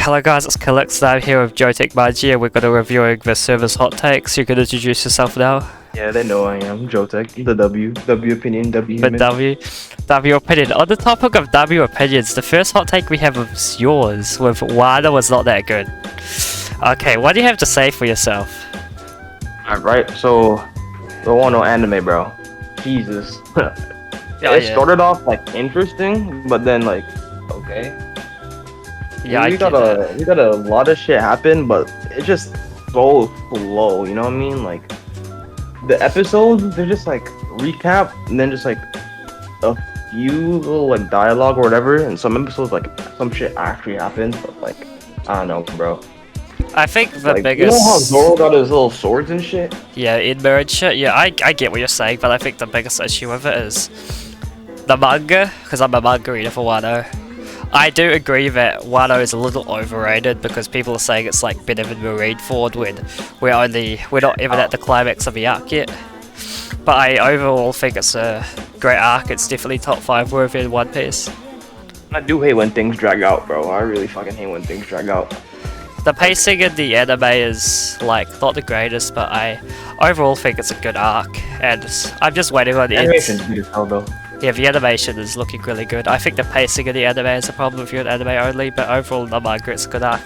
Hello guys, it's Kalex. I'm here with Hottakes Magia. We're going to reviewing the server's Hottakes. You can introduce yourself now. Yeah, they know I am. Hottakes, the W opinion, W But human. W opinion. On the topic of W opinions, the first hot take we have is yours, with Wada was not that good. Okay, what do you have to say for yourself? Alright, so the one on anime, bro. Jesus. Yeah, It started off like interesting, but then like okay. Yeah, we got a lot of shit happen, but it's just so slow, you know what I mean? Like the episodes, they're just like recap and then just like a few little like dialogue or whatever, and some episodes like some shit actually happens, but like I don't know, bro. I think the Like, biggest... you know how Zoro got his little swords and shit? Yeah, in mirrored shit. Yeah, I get what you're saying, but I think the biggest issue with it is the manga, because I'm a manga reader for Wano. I do agree that Wano is a little overrated because people are saying it's like better than Marineford when we're not even at the climax of the arc yet. But I overall think it's a great arc. It's definitely top 5 worthy in One Piece. I do hate when things drag out, bro. I really fucking hate when things drag out. The pacing in the anime is like not the greatest, but I overall think it's a good arc, and I'm just waiting on the end. Animation's beautiful though. Yeah, the animation is looking really good. I think the pacing of the anime is a problem if you're an anime only, but overall the manga it's a good arc.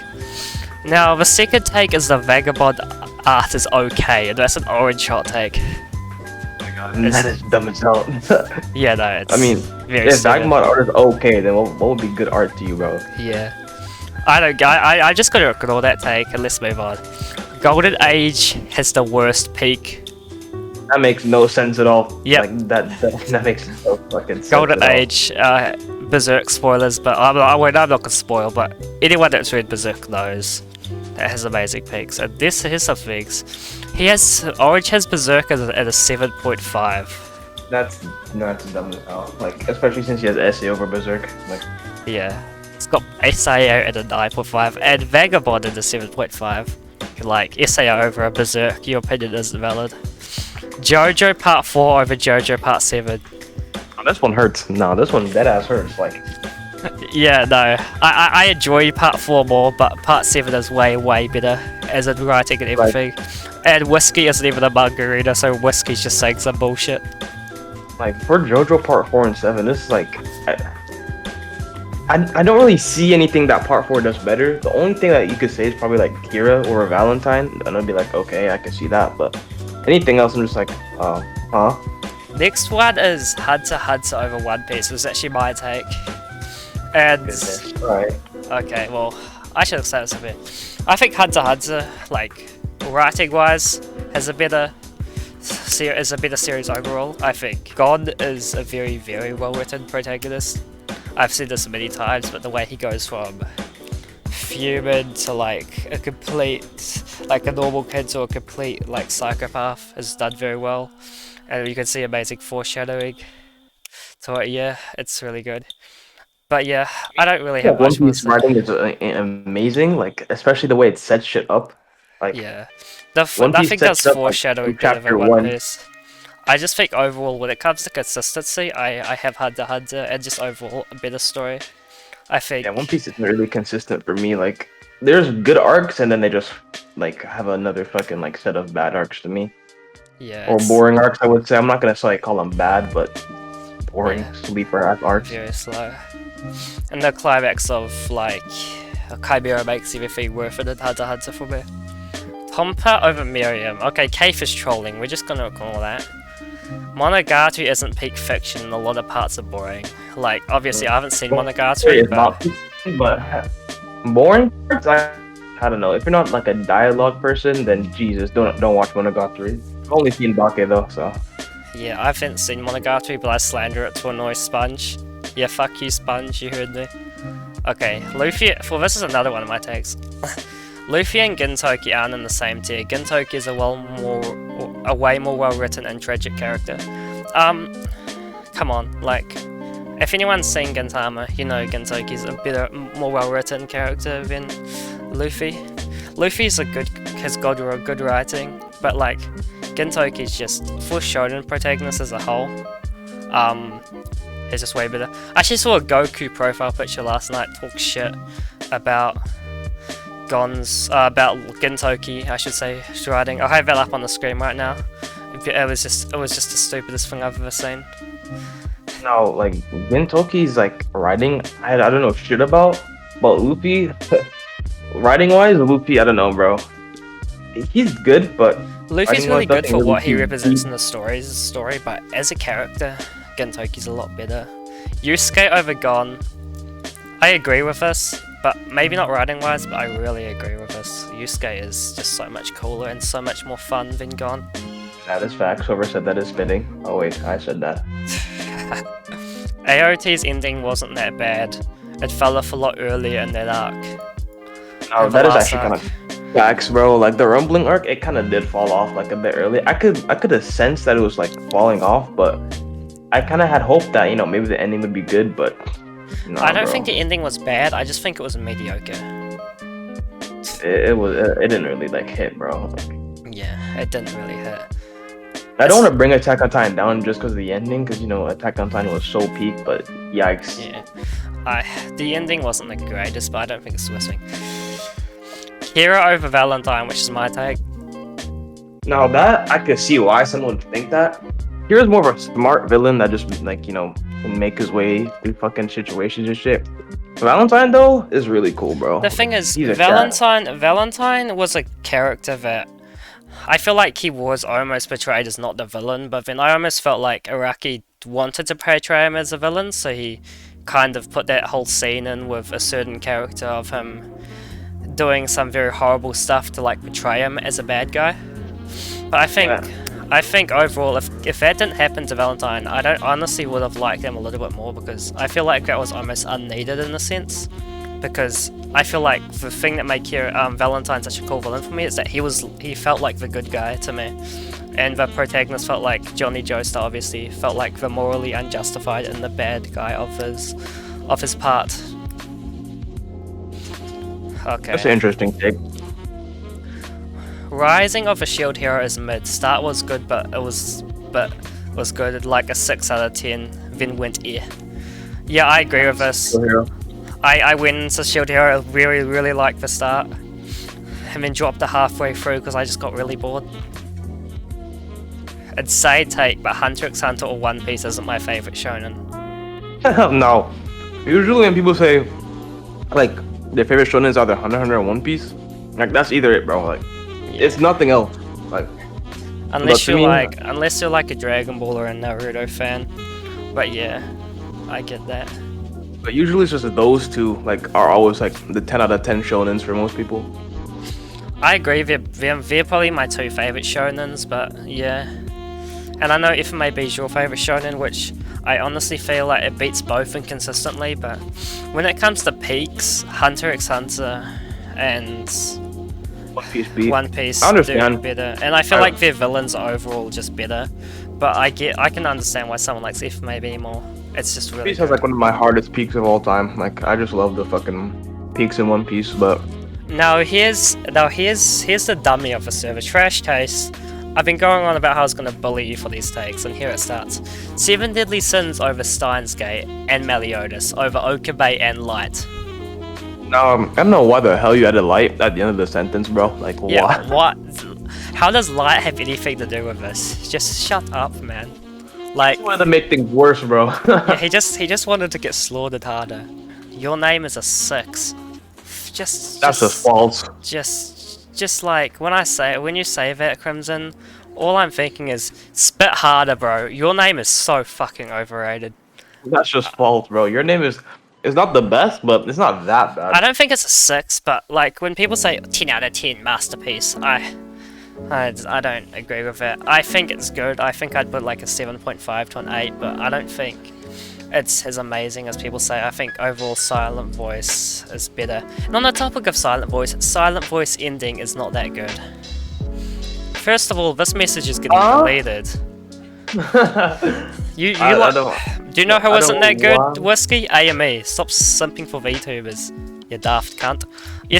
Now the second take is the Vagabond art is okay, and that's an orange hot take. Oh my god, that is dumb as hell. Yeah, no, it's I mean, very if stupid. Vagabond art is okay, then what would be good art to you, bro? Yeah. I just gotta ignore that take and let's move on. Golden Age has the worst peak. That makes no sense at all. Yep. Like that makes no fucking sense. Golden at all. Age, Berserk spoilers, but I'm not gonna spoil, but anyone that's read Berserk knows that has amazing peaks. And here's some things. Orange has Berserk at a 7.5. That's dumb as hell. Like, especially since he has essay over Berserk. Like, Yeah. It's got SAO at a 9.5 and Vagabond at a 7.5. Like, SAO over a Berserk, your opinion isn't valid. JoJo Part 4 over JoJo Part 7. oh, this one hurts. No, this one dead ass hurts. Like, Yeah, no. I enjoy Part 4 more, but Part 7 is way better as in writing and everything. And Whiskey isn't even a manga reader, so Whiskey's just saying some bullshit. like for JoJo Part 4 and 7, this is like, I don't really see anything that Part 4 does better. The only thing that you could say is probably like Kira or Valentine, and I'd be like, okay, I can see that, but anything else, I'm just like, huh? Next one is Hunter x Hunter over One Piece. It was actually my take. And Goodness. Alright. okay, well, I should have said this a bit. I think Hunter x Hunter, like writing-wise, has a better series overall. I think Gon is a very well-written protagonist. I've said this many times, but the way he goes from human to like a complete, like a normal kid to a complete like psychopath is done very well, and you can see amazing foreshadowing to it. Yeah, it's really good. But yeah, I don't really have One much more to Piece say. writing is amazing, like especially the way it sets shit up. Like, Yeah, One Piece nothing does sets up, like, foreshadowing in better chapter than One one. Piece. I just think overall, when it comes to consistency, I have Hunter x Hunter, and just overall a better story. I think. Yeah, One Piece isn't really consistent for me. Like, there's good arcs, and then they just like have another fucking like set of bad arcs to me, Yeah, or it's boring arcs. I would say I'm not gonna say call them bad, but boring Yeah. sleeper ass arcs. very slow. And the climax of like Chimera makes everything worth it in Hunter x Hunter for me. Tompa over Miriam. Okay, Kaif is trolling. We're just gonna ignore that. Monogatari isn't peak fiction, and a lot of parts are boring. Like, obviously, I haven't seen Monogatari, It's not, but boring parts. I don't know. If you're not like a dialogue person, then Jesus, don't watch Monogatari. I've only seen Bake though, so. yeah, I haven't seen Monogatari, but I slander it to annoy Sponge. Yeah, fuck you, Sponge, you heard me. Okay, Luffy. Well, this is another one of my tags. Luffy and Gintoki aren't in the same tier. Gintoki is a way more well-written and tragic character. Come on, like, if anyone's seen Gintama, you know Gintoki's a more well-written character than Luffy. Luffy's has got good writing, but like, Gintoki's just for shonen protagonist as a whole. Is just way better. I actually saw a Goku profile picture last night talk shit about Gon's about Gintoki, I should say, writing. I'll have that up on the screen right now. It was just the stupidest thing I've ever seen. No, like Gintoki's like writing, I don't know shit about, but Luffy, writing wise, Luffy, I don't know, bro. He's good, but Luffy's really good for what he represents deep. in the story, but as a character, Gintoki's a lot better. Yusuke over Gon, I agree with this, but maybe not writing wise, but I really agree with this. Yusuke is just so much cooler and so much more fun than Gon. That is facts. Whoever said that is spitting. Oh wait, I said that. AOT's ending wasn't that bad. It fell off a lot earlier in that arc. No, that is actually kind of facts, bro. Like the rumbling arc, it kind of did fall off like a bit early. I could have sensed that it was like falling off, but I kind of had hope that maybe the ending would be good, but no, I don't bro. think the ending was bad. I just think it was mediocre. It didn't really like hit, bro. Like, Yeah, it didn't really hit. I don't want to bring Attack on Titan down just because of the ending, because Attack on Titan was so peak, but yikes. Yeah, the ending wasn't the greatest, but I don't think it's worth it. Hero over Valentine, which is my take. Now that I could see why someone would think that. Hero's more of a smart villain that just can make his way through fucking situations and shit. Valentine though is really cool, bro. The thing is, He's a cat. Valentine was a character that I feel like he was almost portrayed as not the villain, but then I almost felt like Araki wanted to portray him as a villain, so he kind of put that whole scene in with a certain character of him doing some very horrible stuff to like portray him as a bad guy. But I think overall, if that didn't happen to Valentine, I honestly would have liked him a little bit more, because I feel like that was almost unneeded in a sense. Because I feel like the thing that made Valentine such a cool villain for me is that he felt like the good guy to me, and the protagonist felt like Johnny Joestar, obviously felt like the morally unjustified and the bad guy of his part. Okay. That's an interesting take. Rising of a Shield Hero is mid. Start was good, but was good, like a 6 out of 10. Then went air. Yeah, I agree with this. I went into Shield Hero, really liked the start, and then dropped it halfway through because I just got really bored. I'd say take, but Hunter x Hunter or One Piece isn't my favorite shonen. No. Usually when people say like their favorite shonen is either Hunter or One Piece, like that's either it, bro. Like it's nothing else. Like unless you're like a Dragon Ball or a Naruto fan. But yeah, I get that. But usually it's just that those two are always like the 10 out of 10 shonens for most people. I agree, they're probably my two favorite shonens, but yeah. And I know FMAB is your favorite shonen, which I honestly feel like it beats both inconsistently, but when it comes to peaks, Hunter x Hunter and One Piece do better. And I feel like their villains are overall just better, but I can understand why someone likes FMAB more. It's just really Piece has like one of my hardest peaks of all time. Like I just love the fucking peaks in One Piece, but here's the dummy of the server. Trash taste. I've been going on about how I was gonna bully you for these takes, and here it starts. 7 Deadly Sins over Steins Gate and Meliodas over Okabe and Light. I don't know why the hell you added Light at the end of the sentence, bro. Like yeah, what? How does Light have anything to do with this? Just shut up, man. Like, he wanted to make things worse, bro. yeah, he just wanted to get slaughtered harder. Your name is a 6. That's just false. Just like when you say that, Crimson, all I'm thinking is spit harder, bro. Your name is so fucking overrated. That's just false, bro. Your name is not the best, but it's not that bad. I don't think it's a 6, but like when people say 10 out of 10 masterpiece, I don't agree with it. I think it's good. I think I'd put like a 7.5 to an 8, but I don't think it's as amazing as people say. I think overall Silent Voice is better. And on the topic of Silent Voice ending is not that good. First of all, this message is getting deleted. Do you know who wasn't that good, Whiskey? AME. Stop simping for VTubers, you daft cunt.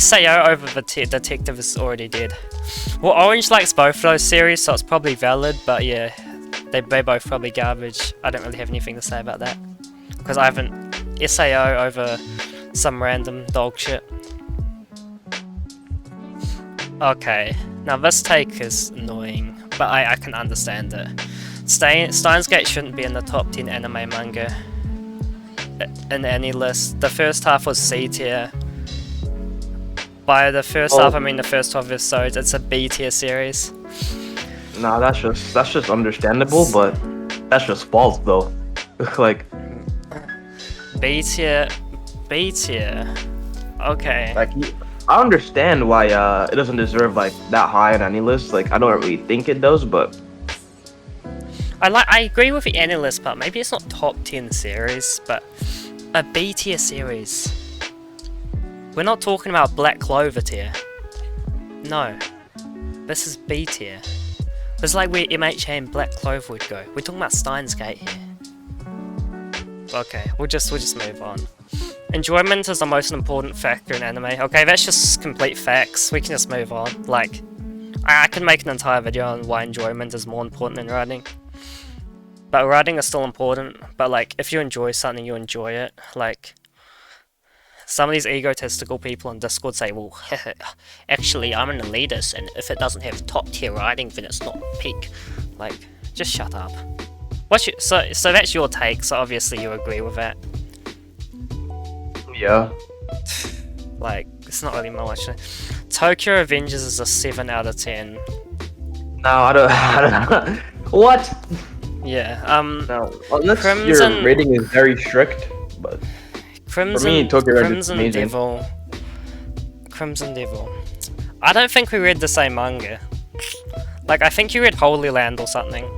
SAO over the Detective is already dead. Well, Orange likes both of those series, so it's probably valid, but yeah, they both probably garbage. I don't really have anything to say about that, because I haven't SAO over some random dog shit. Okay, now this take is annoying, but I can understand it. Steins Gate shouldn't be in the top 10 anime manga in any list. The first half was C tier. By the first half, I mean the first 12 episodes. It's a B tier series. Nah, that's just understandable, but that's just false though. Like B tier. Okay. like I understand why it doesn't deserve like that high on any list. Like I don't really think it does, but I agree with the any list part. Maybe it's not top 10 series, but a B tier series. We're not talking about Black Clover tier. No. This is B tier. It's like where MHA and Black Clover would go. We're talking about Steins Gate here. Okay, we'll just move on. Enjoyment is the most important factor in anime. Okay, that's just complete facts. We can just move on. Like, I can make an entire video on why enjoyment is more important than writing. But writing is still important. But like, if you enjoy something, you enjoy it. Like, some of these egotistical people on Discord say, well, actually, I'm an elitist, and if it doesn't have top tier writing, then it's not peak. Like, just shut up. So that's your take, so obviously you agree with that. yeah. Like, it's not really much. Tokyo Avengers is a 7 out of 10. No, I don't. What? Yeah, No, unless Crimson- your rating is very strict, but Crimson, for me, Tokyo Avengers is Crimson amazing. Devil. Crimson Devil. I don't think we read the same manga. Like, I think you read Holy Land or something.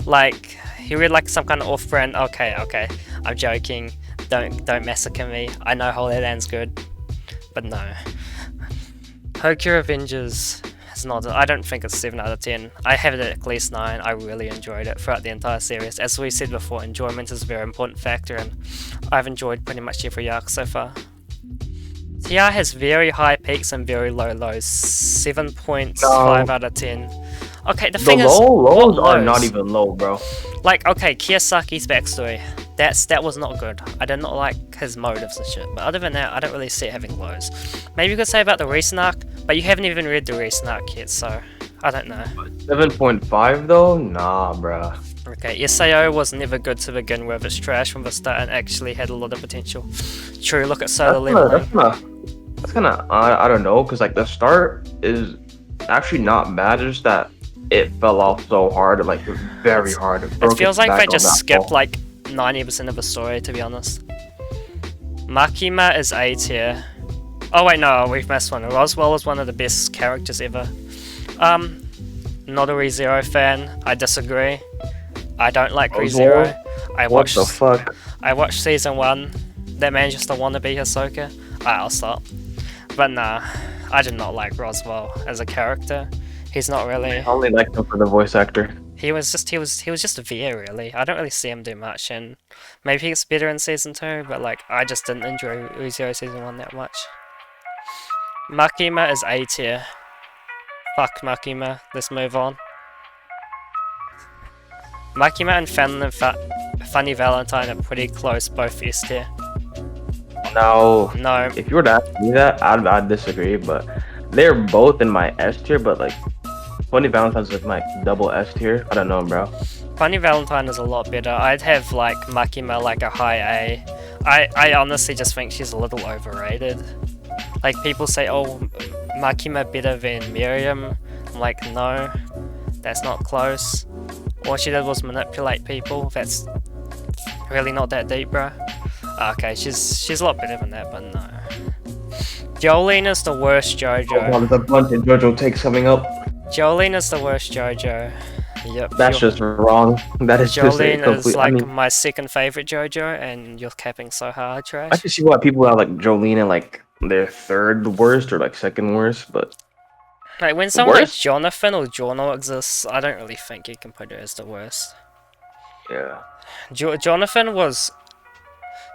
Like, you read like some kind of off-brand. Okay, I'm joking. Don't massacre me. I know Holy Land's good, but no. Tokyo Avengers is not. I don't think it's 7 out of 10. I have it at least 9. I really enjoyed it throughout the entire series. As we said before, enjoyment is a very important factor, and I've enjoyed pretty much every arc so far. TR has very high peaks and very low lows. 7.5 out of 10. Okay, the The thing is, lows what are not lows? even low, bro. Like, okay, Kiyosaki's backstory. That was not good. I did not like his motives and shit. But other than that, I don't really see it having lows. Maybe you could say about the recent arc, but you haven't even read the recent arc yet, so I don't know. 7.5 though? Nah, bruh. Okay, SAO was never good to begin with. It's trash from the start and actually had a lot of potential. True, look at Solo Leveling. That's kinda I don't know, cause like the start is actually not bad. It's just that it fell off so hard, like very hard. It feels like they just skipped like 90% of the story, to be honest. Makima is A tier. Oh wait, no, we've missed one. Roswell is one of the best characters ever. Not a ReZero fan. I disagree. I don't like Roswell? ReZero. What the fuck? I watched season 1. That man just a wannabe Hisoka. I'll stop. But nah, I did not like Roswell as a character. He's not really. I only liked him for the voice actor. He was just there really. I don't really see him do much, and maybe he gets better in season 2. But like, I just didn't enjoy ReZero season 1 that much. Makima is A tier. Fuck Makima. Let's move on. Makima and Funny Valentine are pretty close, both S tier. No. No, If you were to ask me that, I'd disagree, but they're both in my S tier, but like Funny Valentine's is my double S tier. I don't know, bro. Funny Valentine is a lot better. I'd have like Makima like a high A. I honestly just think she's a little overrated. Like people say, oh, Makima better than Miriam. I'm like, no, that's not close. All she did was manipulate people. That's really not that deep, bro. Okay, she's a lot better than that, but no. Jolene is the worst JoJo. Oh, there's a bunch of JoJo takes coming up. Jolene is the worst JoJo. Yep. That's just wrong. That is just a Jolene is complete. like I mean, my second favorite JoJo, and you're capping so hard, I trash. can see why people are like Jolene and like their third worst or like second worst, but Like when someone like worst? Jonathan or Jono exists, I don't really think you can put it as the worst. yeah. Jonathan was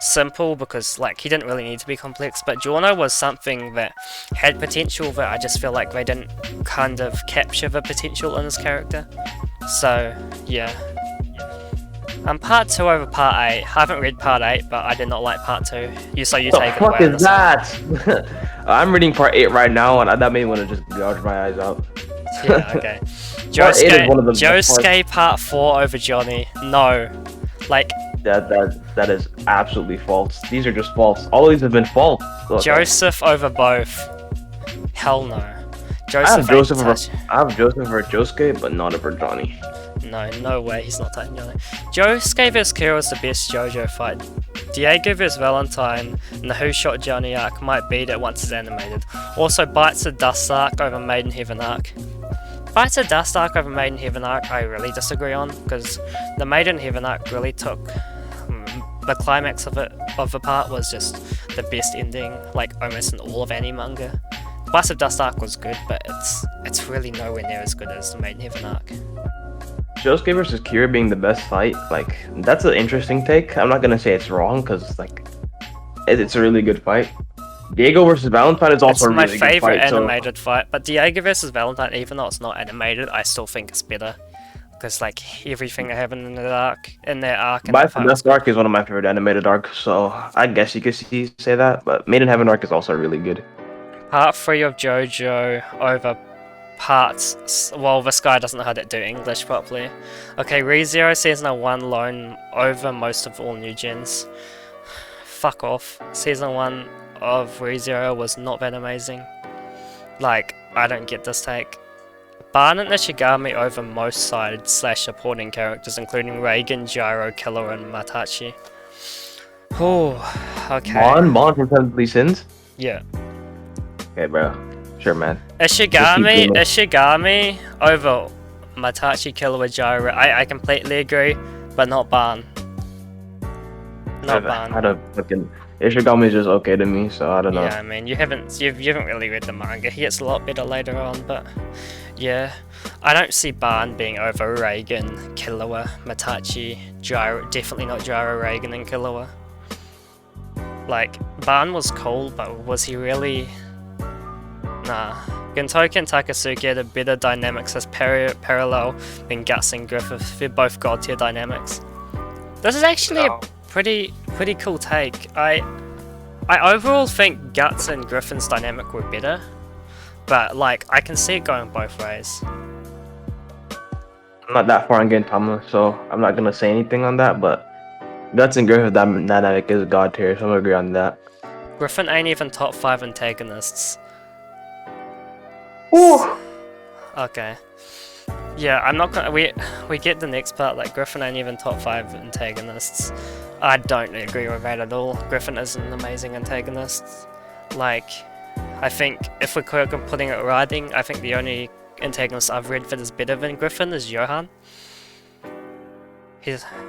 simple because like he didn't really need to be complex, but Jono was something that had potential that I just feel like they didn't kind of capture the potential in his character. So yeah. Part 2 over part 8. I haven't read part 8, but I did not like part 2. So you What take the it fuck away on is this one. that? I'm reading part 8 right now, and that made me want to just gouge my eyes out. Yeah, okay. Part 8 is one of the best parts. Josuke part 4 over Johnny. No. Like, That is absolutely false. These are just false. All these have been false. Okay. Joseph over both. Hell no. I have Joseph over Josuke, but not over Johnny. No, no way, he's not touching Johnny. Josuke vs Kira was the best JoJo fight. Diego vs Valentine and the Who Shot Johnny arc might beat it once it's animated. Also, Bites of Dust arc over Maiden Heaven arc. Bites of Dust arc over Maiden Heaven arc I really disagree on, because the Maiden Heaven arc really took... the climax of the part was just the best ending, like almost in all of anime manga. Bites of Dust arc was good, but it's really nowhere near as good as the Maiden Heaven arc. Josuke versus Kira being the best fight, like, that's an interesting take. I'm not gonna say it's wrong, because, like, it's a really good fight. Diego versus Valentine is also a really good fight. It's my favorite animated fight, but Diego versus Valentine, even though it's not animated, I still think it's better. Because, like, everything that happened in that arc... Bites of Dust arc is one of my favorite animated arcs, so I guess you could say that, but Maiden Heaven arc is also really good. Part 3 of JoJo over parts... Well, this guy doesn't know how to do English properly. Okay, ReZero Season 1 Lone over most of all new gens. Fuck off. Season 1 of ReZero was not that amazing. Like, I don't get this take. Ban and Ishigami over most side/supporting characters, including Reagan, Gyro, Killer, and Matachi. Oh, okay. Mon from Seven Sins? Yeah. Okay, bro. Sure, man. Ishigami over Matachi, Killer, Gyro. I completely agree, but not Ban. Not Ban. I don't fucking... Ishigami is just okay to me, so I don't know. Yeah, I mean, you haven't really read the manga. He gets a lot better later on, but yeah, I don't see Ban being over Reagan, Killua, Matachi, Gyro. Definitely not Gyro, Reagan, and Killua. Like, Ban was cool, but was he really? Nah. Gintoki and Takasuki had better dynamics as parallel than Guts and Griffith. They're both god tier dynamics. This is actually a pretty cool take. I overall think Guts and Griffin's dynamic were better, but like I can see it going both ways. I'm not that far on Gintama, so I'm not gonna say anything on that, but Guts and Griffin dynamic is god tier, so I'm gonna agree on that. Griffin ain't even top 5 antagonists. Ooh. Okay. Yeah, I'm not gonna. We get the next part. Like Griffin ain't even top 5 antagonists. I don't agree with that at all. Griffin is an amazing antagonist. Like, I think if we're putting it writing, I think the only antagonist I've read that is better than Griffin is Johan.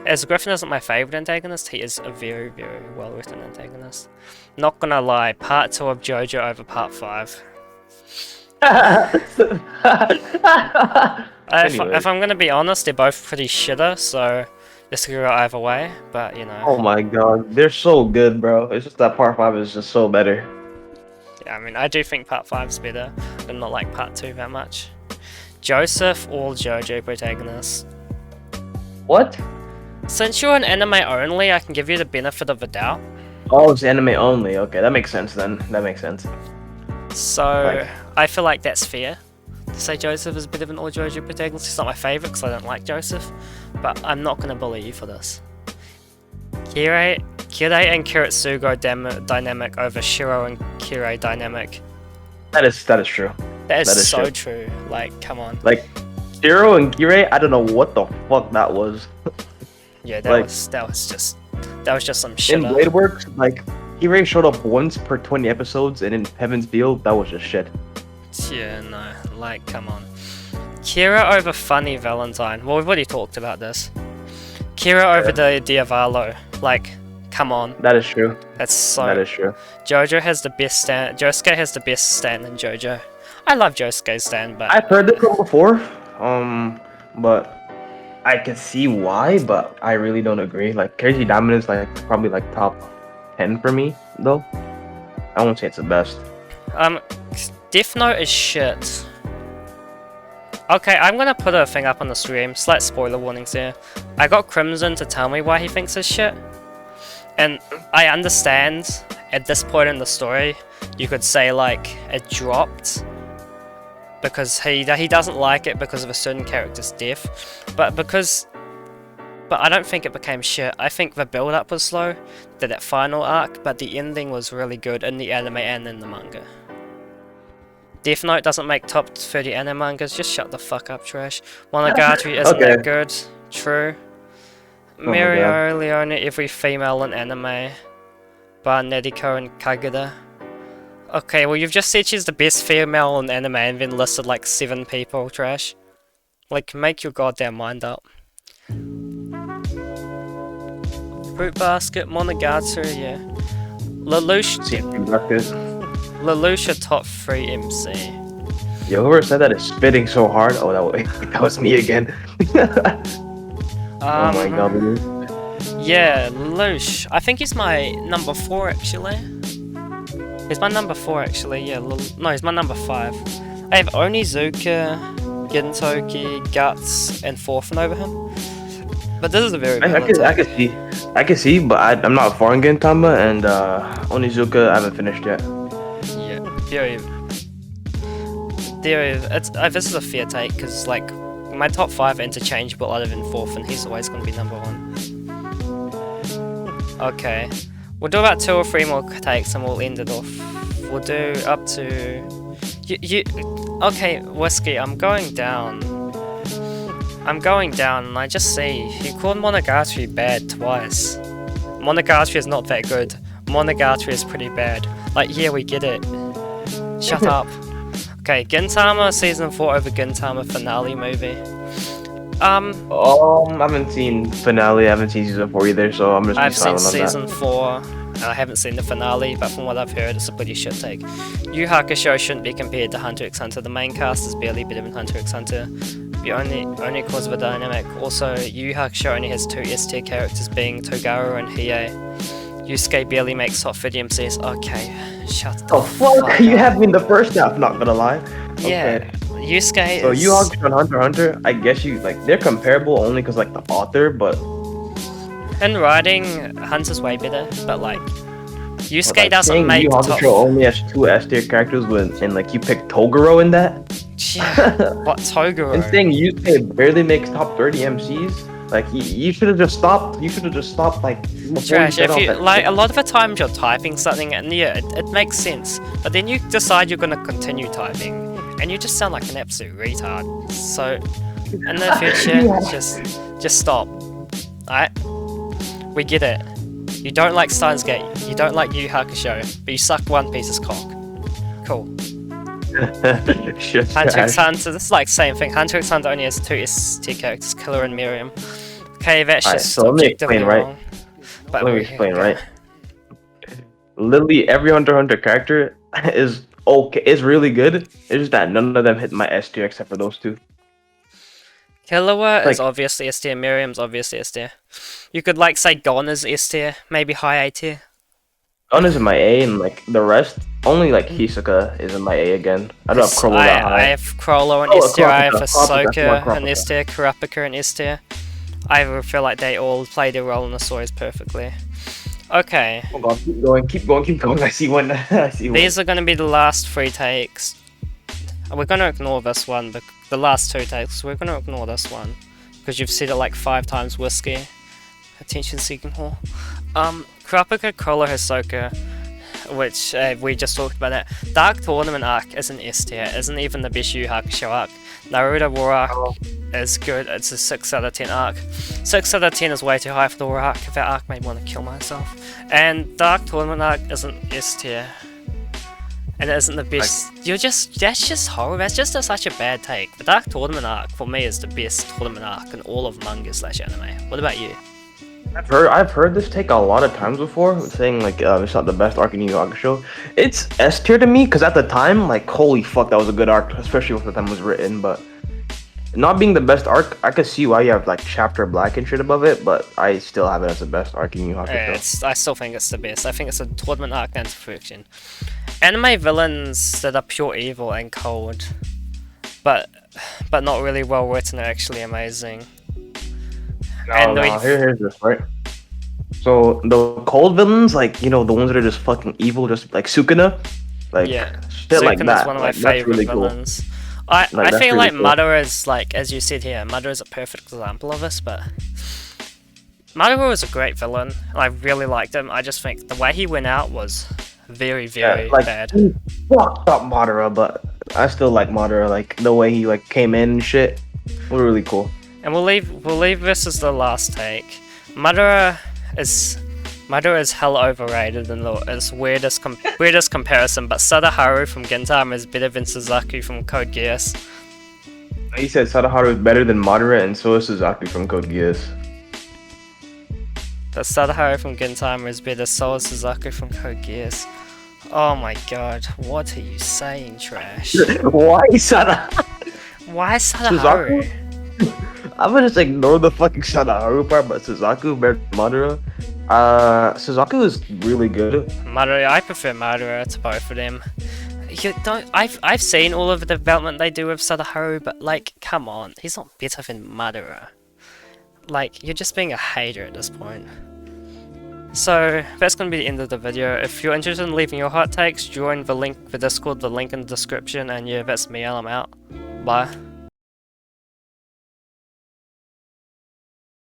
As Griffin isn't my favourite antagonist, he is a very, very well written antagonist. Not gonna lie, part 2 of JoJo over part 5. If I'm gonna be honest, they're both pretty shitter, so this could go either way, but you know. Oh my god, they're so good, bro. It's just that part 5 is just so better. Yeah, I mean, I do think part 5's better, but not like part 2 that much. Joseph, all JoJo protagonists. What? Since you're an anime only, I can give you the benefit of the doubt. Oh, it's anime only. Okay, that makes sense then. That makes sense. So, I feel like that's fair to say Joseph is better than all JoJo protagonists. He's not my favourite because I don't like Joseph, but I'm not going to bully you for this. Kirei and Kiritsugo dynamic over Shiro and Kirei dynamic. That is true. That is so true. Like, come on. Like, Shiro and Kirei, I don't know what the fuck that was. Yeah, that was just some shit. In Blade Works, like, Kirei showed up once per 20 episodes, and in Heaven's Field, that was just shit. Yeah, no, like, come on. Kira over Funny Valentine. Well, we've already talked about this. Kira over the Diavolo. Like, come on. That is true. That is true. Josuke has the best stand in JoJo. I love Josuke's stand, but... I've heard this one before, but I can see why, but I really don't agree. Like, Crazy Diamond is, like, probably, like, top 10 for me, though. I won't say it's the best. Death Note is shit. Okay, I'm gonna put a thing up on the stream. Slight spoiler warnings here. I got Crimson to tell me why he thinks it's shit. And I understand, at this point in the story, you could say like it dropped because he doesn't like it because of a certain character's death, but I don't think it became shit. I think the build up was slow to that final arc, but the ending was really good in the anime and in the manga. Death Note doesn't make top 30 anime mangas, just shut the fuck up, trash. Monogatari isn't Okay. that good, true. my Mirio, Leona, every female in anime, bar Nediko and Kagura. Okay, well you've just said she's the best female in anime and then listed like 7 people, trash. Like, make your goddamn mind up. Fruit Basket, Monogatari, yeah. Lelouch, Lelouch top 3 MC. Yo, whoever said that is spitting so hard. Oh, that was me again. Oh my god. Yeah, Lelouch. I think he's my number 4 actually. He's my number 4 actually, yeah. No, he's my number 5. I have Onizuka, Gintoki, Guts, and Thorfinn over him. But this is a very I can see, but I'm not far in Gintama, and Onizuka I haven't finished yet. Yeah, this is a fair take, because like, my top 5 are interchangeable other than Thorfinn, he's always going to be number 1. Okay, we'll do about 2 or 3 more takes and we'll end it off. We'll do up to... Okay, Whiskey, I'm going down and I just see you called Monogatari bad twice. Monogatari is not that good. Monogatari is pretty bad. Like, yeah, we get it. Shut up. Okay, Gintama Season 4 over Gintama finale movie. I haven't seen finale, I haven't seen Season 4 either, so I'm just I've seen silent on that. Season 4, and I haven't seen the finale, but from what I've heard, it's a pretty shit take. Yu Hakusho shouldn't be compared to Hunter x Hunter. The main cast is barely better than Hunter x Hunter. The only cause of a dynamic. Also, Yu Hakusho only has 2 S-tier characters, being Togaru and Hiei. Yusuke barely makes top 30 MCs. Okay, shut the fuck up. You have me in the first half, not gonna lie. Yeah, Yusuke So is... Yu Hakusho and Hunter x Hunter, I guess you like they're comparable only because like the author, but in writing, Hunter's way better, but like Yusuke like, doesn't make Yu top... Hakusho only has 2 S-tier characters and like you pick Toguro in that. Yeah, what Toguro? And saying Yusuke barely makes top 30 MCs, like you should have just stopped. You should have just stopped like before Trash, you set if you off that- like a lot of the times you're typing something and yeah, it makes sense. But then you decide you're gonna continue typing and you just sound like an absolute retard. So in the future, just stop. Alright? We get it. You don't like Steins Gate, you don't like Yu Hakusho, but you suck One Piece's cock. Cool. Shit, Hunter x trash. Hunter, this is like same thing. Hunter x Hunter only has 2 S-tier characters, Killer and Miriam. Okay, that's Alright, just so let me objectively explain, right? wrong. But Let me explain, right? Literally every Hunter x Hunter character is okay, is really good. It's just that none of them hit my S tier except for those 2. Killua is Like- obviously S tier, Miriam's obviously S tier. You could like say Gon is S tier, maybe high A tier. Gon is in my A, and like the rest, only like Hisoka is in my A again. I don't have Crollo that I high. have Crollo and Oh, S tier, I have Kurapika, Ahsoka Kurapika. and S tier, Kurapika and S tier. I feel like they all play their role in the stories perfectly. Okay, Hold on, keep going. I see one. I see one. these are going to be the last 3 takes. We're going to ignore this one, but the last 2 takes, we're going to ignore this one. Because you've said it like 5 times, Whiskey. Attention seeking whore. Kurapika, Crollo, Hisoka, which we just talked about that. Dark Tournament arc is an S tier, isn't even the best Yu Hakusho arc. Naruto War arc is good, it's a 6 out of 10 arc. 6 out of 10 is way too high for the War arc, that arc made me want to kill myself. And Dark Tournament arc isn't S tier. And it isn't the best. That's just horrible, that's just such a bad take. The Dark Tournament arc for me is the best tournament arc in all of manga / anime. What about you? I've heard this take a lot of times before, saying like it's not the best arc in Yu Yu Hakusho. It's S tier to me because at the time, like holy fuck, that was a good arc, especially when the time it was written. But not being the best arc, I could see why you have like Chapter Black and shit above it, but I still have it as the best arc in Yu Yu Hakusho. I still think it's the best. I think it's a tournament arc and perfection. Anime villains that are pure evil and cold, but not really well written are actually amazing. And Here's this, right? So the cold villains, like the ones that are just fucking evil, just like Sukuna, like Yeah, shit like Zukin is that. one of my Like that's favorite really cool. villains. I Like that's feel really like cool. Madara is like, as you said here, Madara is a perfect example of this, but Madara was a great villain. I really liked him. I just think the way he went out was very, Yeah, very like bad. he fucked up Madara, but I still like Madara. Like the way he like came in and shit, was really cool. And we'll leave this as the last take. Madara is hell overrated in its weirdest comparison, but Sadaharu from Gintama is better than Suzaku from Code Geass. He said Sadaharu is better than Madara, and so is Suzaku from Code Geass. The Sadaharu from Gintama is better, so is Suzaku from Code Geass. Oh my god, what are you saying, trash? Why Sadaharu? Why Sadaharu? I'm gonna just ignore the fucking Sadaharu part, but Suzaku better than Madara. Suzaku is really good. Madara, I prefer Madara to both of them. You don't. I've seen all of the development they do with Sadaharu, but like, come on, he's not better than Madara. Like, you're just being a hater at this point. So that's gonna be the end of the video. If you're interested in leaving your hot takes, join the Discord, the link in the description, and yeah, that's me, and I'm out. Bye.